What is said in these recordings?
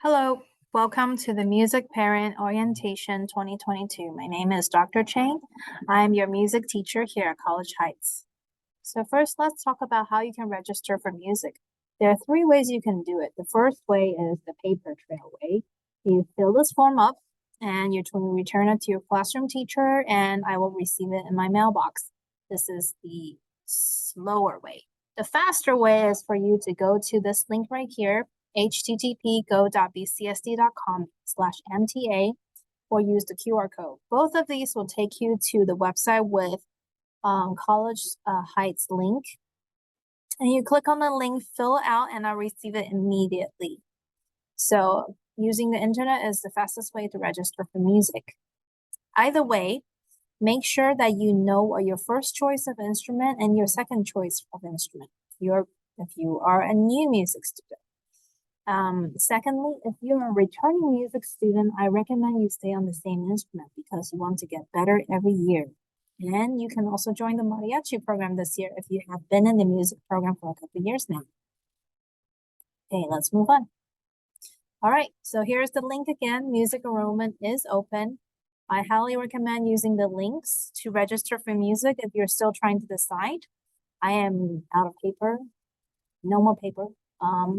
Hello, welcome to the Music Parent Orientation 2022. My name is Dr. Chang. I'm your music teacher here at College Heights. So first, let's talk about how you can register for music. There are three ways you can do it. The first way is the paper trail way. You fill this form up and you're to return it to your classroom teacher and I will receive it in my mailbox. This is the slower way. The faster way is for you to go to this link right here, http://go.bcsd.com/MTA, or use the QR code. Both of these will take you to the website with College Heights link. And you click on the link, fill it out, and I'll receive it immediately. So using the internet is the fastest way to register for music. Either way, make sure that you know what your first choice of instrument and your second choice of instrument, if you are a new music student. Secondly, if you're a returning music student, I recommend you stay on the same instrument because you want to get better every year. And you can also join the mariachi program this year if you have been in the music program for a couple of years now. Okay, let's move on. All right, so here's the link again. Music enrollment is open. I highly recommend using the links to register for music if you're still trying to decide. I am out of paper, no more paper.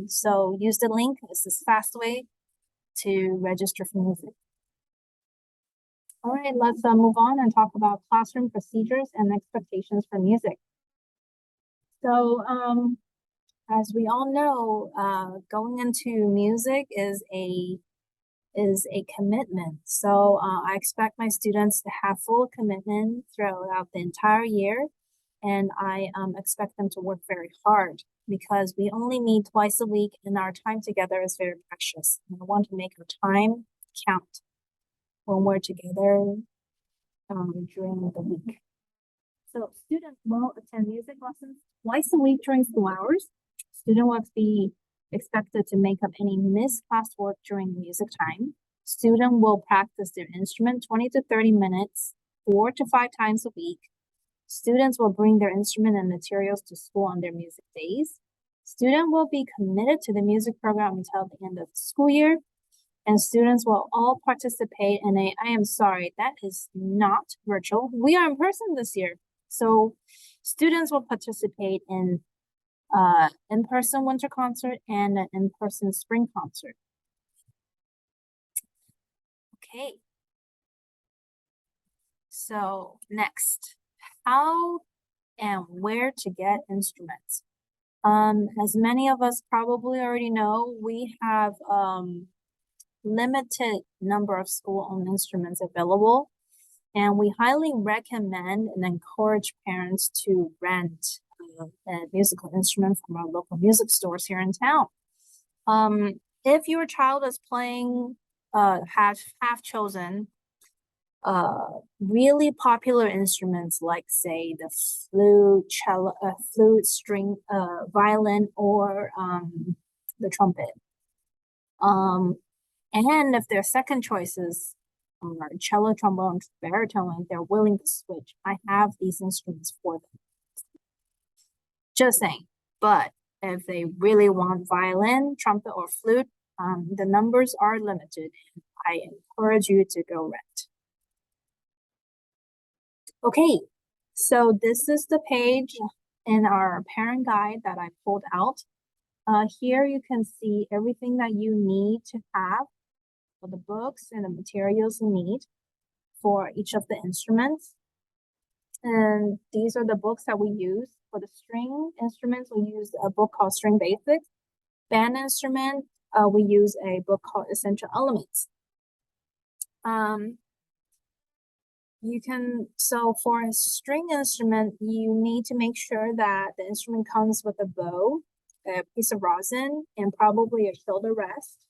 So use the link. It's the fast way to register for music. All right, let's move on and talk about classroom procedures and expectations for music. So as we all know, going into music is a commitment. So I expect my students to have full commitment throughout the entire year. And I expect them to work very hard because we only meet twice a week and our time together is very precious. And I want to make our time count when we're together during the week. So students will attend music lessons twice a week during school hours. Student will be expected to make up any missed classwork during music time. Student will practice their instrument 20 to 30 minutes, 4 to 5 times a week. Students will bring their instrument and materials to school on their music days. Student will be committed to the music program until the end of the school year. And students will all participate in I am sorry, that is not virtual. We are in person this year. So students will participate in in-person winter concert and an in-person spring concert. Okay. So next, how and where to get instruments. As many of us probably already know, we have limited number of school-owned instruments available, and we highly recommend and encourage parents to rent a musical instrument from our local music stores here in town. If your child is playing, have chosen really popular instruments like say the flute, cello, flute, string, violin, or the trumpet. And if their second choices are cello, trombone, baritone, and they're willing to switch, I have these instruments for them. Just saying. But if they really want violin, trumpet, or flute, the numbers are limited. And I encourage you to go rent. Okay, so this is the page in our parent guide that I pulled out. Here you can see everything that you need to have for the books and the materials you need for each of the instruments. And these are the books that we use. For the string instruments, we use a book called String Basics. Band instrument, we use a book called Essential Elements. So for a string instrument, you need to make sure that the instrument comes with a bow, a piece of rosin, and probably a shoulder rest.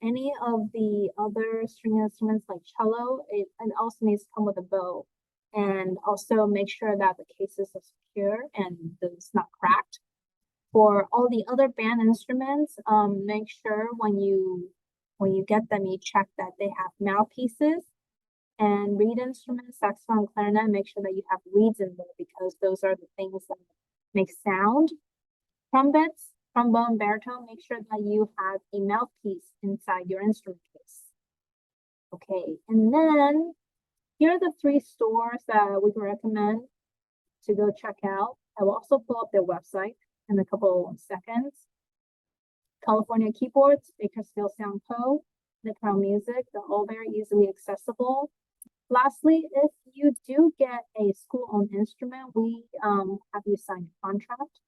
Any of the other string instruments like cello, it also needs to come with a bow. And also make sure that the cases are secure and it's not cracked. For all the other band instruments, make sure when you get them, you check that they have mouthpieces. And reed instruments, saxophone, clarinet, make sure that you have reeds in there because those are the things that make sound. Trumpets, trombone, baritone, make sure that you have a mouthpiece inside your instrument case. Okay, and then here are the 3 stores that we can recommend to go check out. I will also pull up their website in a couple of seconds. California Keyboards, Bakersfield Sound Co., Nick Crown Music, they're all very easily accessible. Lastly, if you do get a school-owned instrument, we have you sign a contract,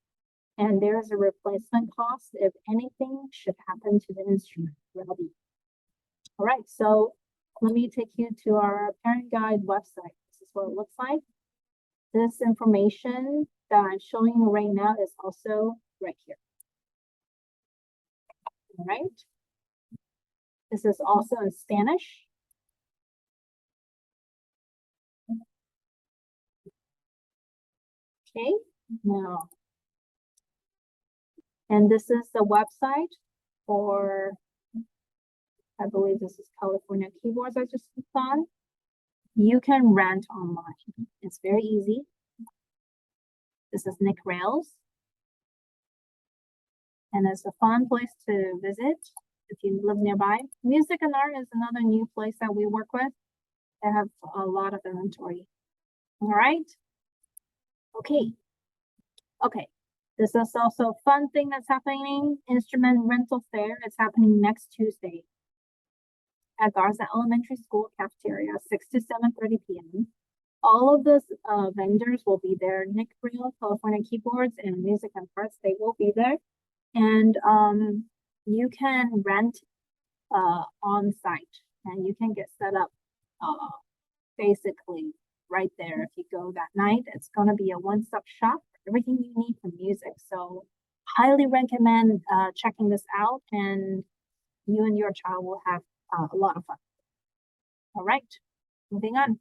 and there's a replacement cost if anything should happen to the instrument. All right, so let me take you to our parent guide website. This is what it looks like. This information that I'm showing you right now is also right here. All right. This is also in Spanish. Okay, now, and this is the website for, I believe this is California Keyboards I just clicked on. You can rent online. It's very easy. This is Nick Rails. And it's a fun place to visit if you live nearby. Music and Art is another new place that we work with. They have a lot of inventory. All right. Okay. This is also a fun thing that's happening. Instrument rental fair. It's happening next Tuesday at Garza Elementary School cafeteria, 6 to 7:30 p.m. All of those vendors will be there. Nick Rails, California Keyboards, and Music and Arts, they will be there. And you can rent on site, and you can get set up basically right there. If you go that night, it's going to be a one-stop shop for everything you need for music. So highly recommend checking this out, and you and your child will have a lot of fun. All right, moving on.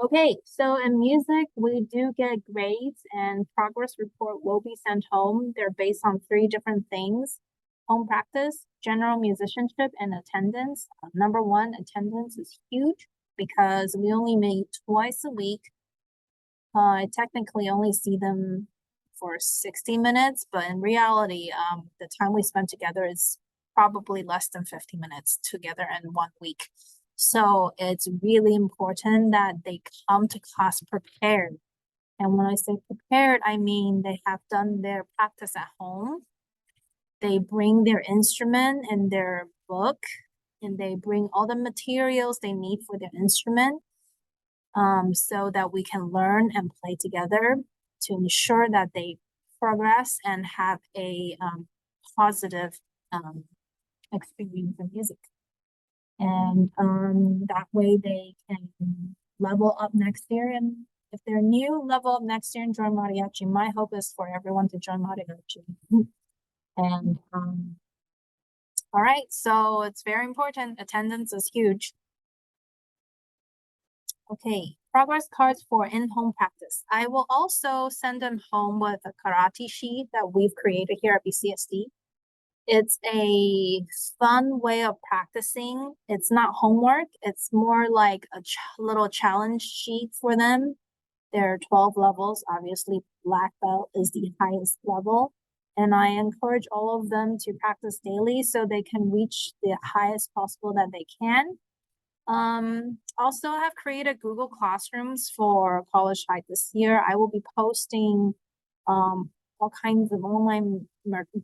Okay, so in music, we do get grades, and progress report will be sent home. They're based on 3 different things: home practice, general musicianship, and attendance. Number 1, attendance is huge because we only meet twice a week. I technically only see them for 60 minutes, but in reality, the time we spend together is probably less than 50 minutes together in 1 week. So it's really important that they come to class prepared. And when I say prepared, I mean they have done their practice at home. They bring their instrument and their book, and they bring all the materials they need for their instrument, so that we can learn and play together to ensure that they progress and have a positive experience in music. And that way they can level up next year. And if they're new, level up next year and join mariachi. My hope is for everyone to join mariachi. And all right, so it's very important. Attendance is huge. Okay, progress cards for in-home practice. I will also send them home with a karate sheet that we've created here at BCSD. It's a fun way of practicing. It's not homework. It's more like a little challenge sheet for them. There are 12 levels. Obviously, black belt is the highest level. And I encourage all of them to practice daily so they can reach the highest possible that they can. Also have created Google Classrooms for College Heights this year. I will be posting all kinds of online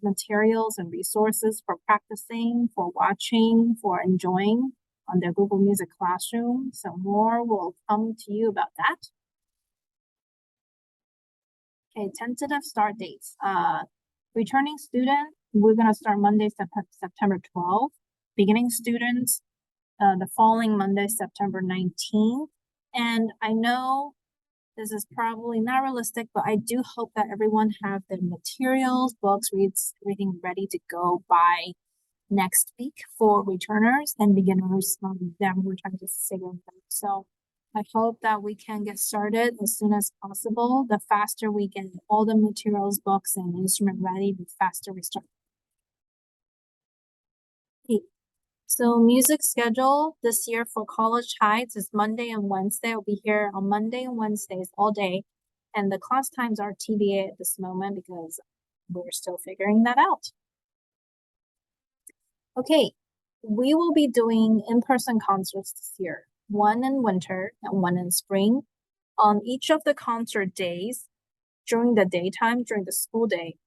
materials and resources for practicing, for watching, for enjoying on their Google Music Classroom. So more will come to you about that. Okay, tentative start dates. Returning student, we're gonna start Monday, September 12th. Beginning students, the following Monday, September 19th. And I know this is probably not realistic, but I do hope that everyone have the materials, books, reads, everything ready to go by next week for returners and beginners. That we're trying to figure it out. So I hope that we can get started as soon as possible. The faster we get all the materials, books, and instrument ready, the faster we start. Okay. So music schedule this year for College Heights is Monday and Wednesday. I'll be here on Monday and Wednesdays all day. And the class times are TBA at this moment because we're still figuring that out. Okay, we will be doing in-person concerts this year, one in winter and one in spring. On each of the concert days, during the daytime, during the school day,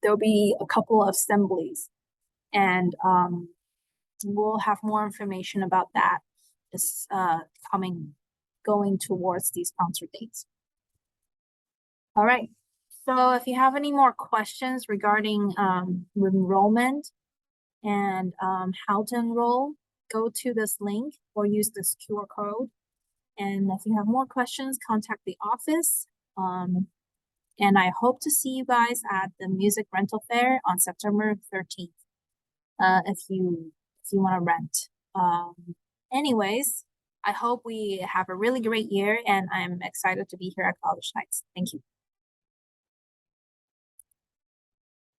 there'll be a couple of assemblies, and we'll have more information about that is going towards these concert dates. All right. So if you have any more questions regarding enrollment and how to enroll, go to this link or use this QR code. And if you have more questions, contact the office. And I hope to see you guys at the Music Rental Fair on September 13th. If you want to rent. Anyways, I hope we have a really great year, and I'm excited to be here at College Heights. Thank you.